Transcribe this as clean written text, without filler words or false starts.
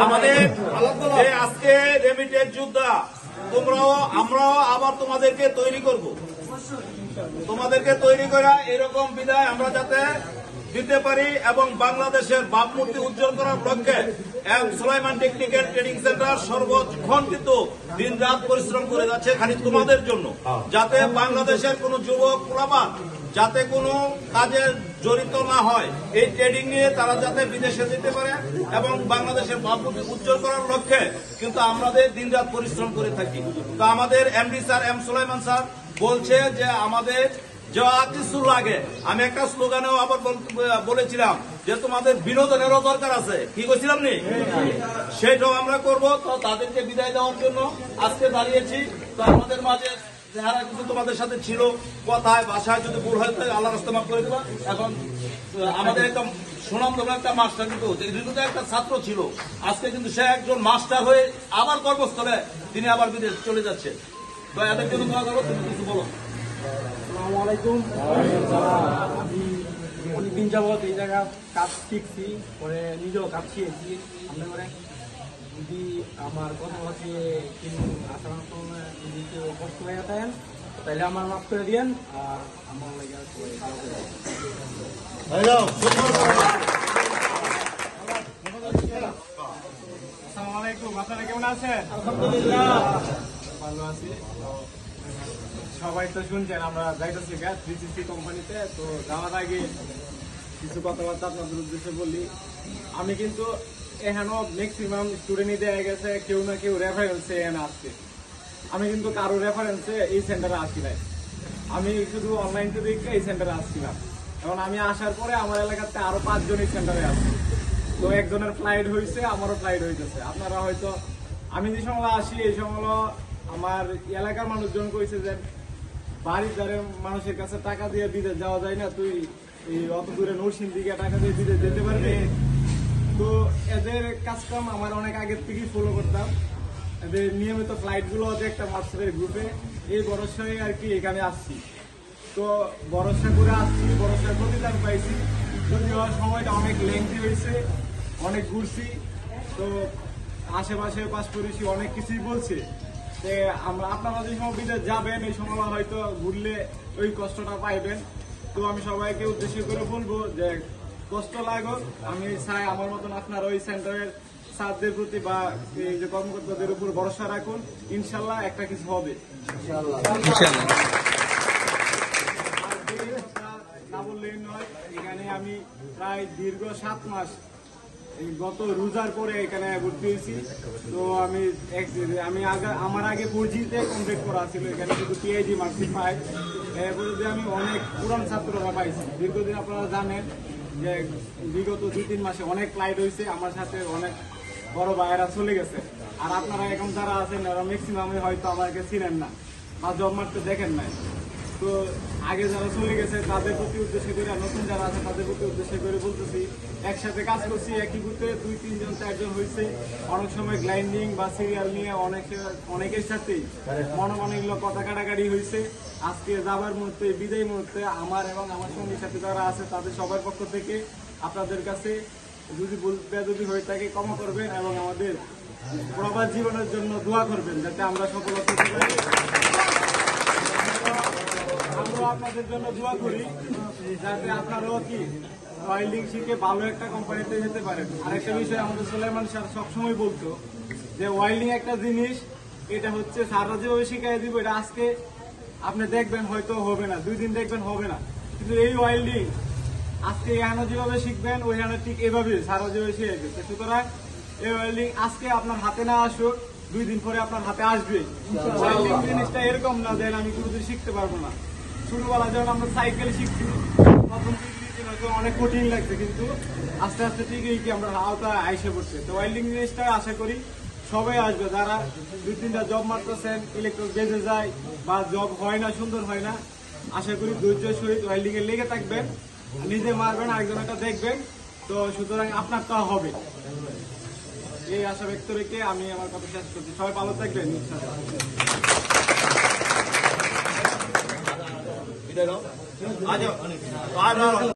আমাদের আজকে রেমিটেন্স যোদ্ধা তোমরাও আমরাও আবার তোমাদেরকে তৈরি করব, তোমাদেরকে তৈরি করা এরকম বিদায় আমরা যাতে দিতে পারি এবং বাংলাদেশের ভাবমূর্তি উজ্জ্বল করার লক্ষ্যে M Sulaiman technical training centre সর্বক্ষণ কিন্তু দিন রাত পরিশ্রম করে যাচ্ছে খালি তোমাদের জন্য, যাতে বাংলাদেশের কোন যুবক পোলাপান যাতে কোনো কাজে জড়িত না হয়, এই ট্রেনিং নিয়ে তারা যাতে বিদেশে যেতে পারে এবং বাংলাদেশের ভাবমূর্তি উজ্জ্বল করার লক্ষ্যে কিন্তু আমাদের দিন রাত পরিশ্রম করে থাকি। তো আমাদের MD sir M Sulaiman sir বলছে যে আমাদের যা কিছু লাগে, আমি একটা স্লোগানেও আবার বলেছিলাম যে তোমাদের বিনোদনেরও দরকার আছে, কি বলছিলাম নি, সেটাও আমরা করব। তো তাদেরকে বিদায় দেওয়ার জন্য আজকে দাঁড়িয়েছি। তো আমাদের মাঝে যারা কিন্তু তোমাদের সাথে ছিল, কথায় ভাষায় যদি ভুল হয় তাহলে আল্লাহ রাস্তা মাফ করে দেবা। এখন আমাদের একটা সুনামধন্য একটা মাস্টার কিন্তু একটা ছাত্র ছিল, আজকে কিন্তু সে একজন মাস্টার হয়ে আবার কর্মস্থলে তিনি আবার বিদেশ চলে যাচ্ছে। তো এদের জন্য দোয়া করবো, তুমি কিছু বলো। আসসালামু আলাইকুম। আমি অনেকদিন যাবৎ এই জায়গা কাজ শিখছি, পরে নিজেও কাজ শিখেছি। আপনার করে যদি আমার কথা হচ্ছে কিন্তু আসার সময় যদি কেউ কষ্ট হয়ে থাকেন তাহলে আমার মাফ করে দিয়েন। আর আমার লাগে আসসালামু আলাইকুম। আপনারা কেমন আছেন? আলহামদুলিল্লাহ ভালো আছি। সবাই তো শুনছেন আমরা যাইতেছি 360 কোম্পানিতে। তো যাওয়ার আগে কিছু কথাবার্তা আপনাদের উদ্দেশ্যে বলি। আমি কিন্তু এখানে ম্যাক্সিমাম স্টুডেন্টই দেখা গেছে কেউ না কেউ রেফারেন্সে এখানে আসছে। আমি কিন্তু কারো রেফারেন্সে এই সেন্টারে আসি নাই, আমি শুধু অনলাইন থেকে এই সেন্টারে আসছিলাম। এবং আমি আসার পরে আমার এলাকাতে আরো 5 জন এই সেন্টারে আসছে। তো একজনের ফ্লাইট হয়েছে, আমারও ফ্লাইট হয়েছে। আপনারা হয়তো আমি যে সময় আসি এই সময় আমার এলাকার মানুষজন কইছে যে বাড়ির দ্বারে মানুষের কাছে টাকা দিয়ে বিদেশ যাওয়া যায় না, তুই এই অত দূরে নরসিং দিকে টাকা দিয়ে বিদেশ যেতে পারবি। তো এদের কাজকাম আমার অনেক আগের থেকেই ফলো করতাম। এদের নিয়মিত ফ্লাইট গুলো একটা হোয়াটসঅ্যাপের গ্রুপে এই ভরসায় আর কি এখানে আসছি। তো ভরসা করে আসছি, ভরসার প্রতিদান পাইছি। যদিও সময়টা অনেক লেন্থি হয়েছে, অনেক ঘুরছি, তো আশেপাশে পাশ করেছি, অনেক কিছুই বলছে যে আপনারা যে সময় বিদেশ যাবেন এই সময় হয়তো ঘুরলে ওই কষ্টটা পাইবেন। তো আমি সবাইকে উদ্দেশ্য করে বলবো যে কষ্ট লাগুক, আমি চাই আমার মতন আপনারা ওই সেন্টারের ছাত্রদের প্রতি বা এই যে কর্মকর্তাদের উপর ভরসা রাখুন, ইনশাল্লাহ একটা কিছু হবে। না বললেই নয়, এখানে আমি প্রায় দীর্ঘ 7 মাস এই গত রোজার পরে এখানে ভর্তি হয়েছি। তো আমার আগে 4G-তে কমপ্লিট করা ছিল, এখানে শুধু PIG মার্কশিট পাই। এরপরে আমি অনেক পুরান ছাত্ররা পাইছি। দীর্ঘদিন আপনারা জানেন যে বিগত 2-3 মাসে অনেক ফ্লাইট হয়েছে, আমার সাথে অনেক বড় ভাইয়েরা চলে গেছে। আর আপনারা এখন যারা আছেন ওরা ম্যাক্সিমামে হয়তো আমাকে চিনেন না বা জব মারতে দেখেন নাই। তো আগে যারা চলে গেছে তাদের প্রতি উদ্দেশ্য করে, নতুন যারা আছে তাদের প্রতি উদ্দেশ্য করে বলতেছি, একসাথে কাজ করছি একই গ্রুপে 2-3 জন 4 জন হয়েছে। অনেক সময় গ্লাইন্ডিং বা সিরিয়াল নিয়ে অনেকের সাথেই মনোমালিন্য কথা কাটাকাটি হয়েছে। আজকে যাবার মুহূর্তে, বিদায় মুহূর্তে আমার এবং আমার সঙ্গীর সাথে যারা আছে তাদের সবার পক্ষ থেকে আপনাদের কাছে যদি হয়ে থাকে ক্ষমা করবেন এবং আমাদের প্রবাস জীবনের জন্য দোয়া করবেন যাতে আমরা সফলতা পেতে পারি। আমরা আপনাদের জন্য দোয়া করি যাতে আপনারাও কি ওয়েল্ডিং শিখে ভালো একটা কোম্পানিতে যেতে পারেন। আরেকটা বিষয় আমাদের সুলাইমান স্যার সবসময় বলতো যে ওয়েল্ডিং একটা জিনিস, এটা হচ্ছে স্যাররা যেভাবে শিখাই দিব এটা আজকে আপনি দেখবেন হয়তো হবে না, 2 দিন দেখবেন হবে না, কিন্তু এই ওয়েল্ডিং আজকে এখানে যেভাবে শিখবেন ওইখানে ঠিক এভাবে স্যাররা যেভাবে শিখে দিচ্ছে। সুতরাং এই ওয়েল্ডিং আজকে আপনার হাতে না আসুক, 2 দিন পরে আপনার হাতে আসবে। ওয়েল্ডিং জিনিসটা এরকম না যে আমি কোনোদিন শিখতে পারবো না। ছোটবেলা যখন আমরা সাইকেল শিখছি প্রথম অনেক কঠিন লাগছে, কিন্তু আস্তে আস্তে ঠিকই কি আমরা আওতা আইসে পড়ছে। তো ওয়েল্ডিং জিনিসটা আশা করি সবাই আসবে, যারা 2-3টা জব মারতেছেন, ইলেকট্রিক বেজে যায় বা জব হয় না, সুন্দর হয় না, আশা করি ধৈর্যের সহিত ওয়েল্ডিং এ লেগে থাকবেন, নিজে মারবেন, আরেকজন একটা দেখবেন। তো সুতরাং আপনারটা হবে, এই আশা ব্যক্ত রেখে আমি আমার কথা শেষ করছি। সবাই ভালো থাকবেন। বিদায় দাও।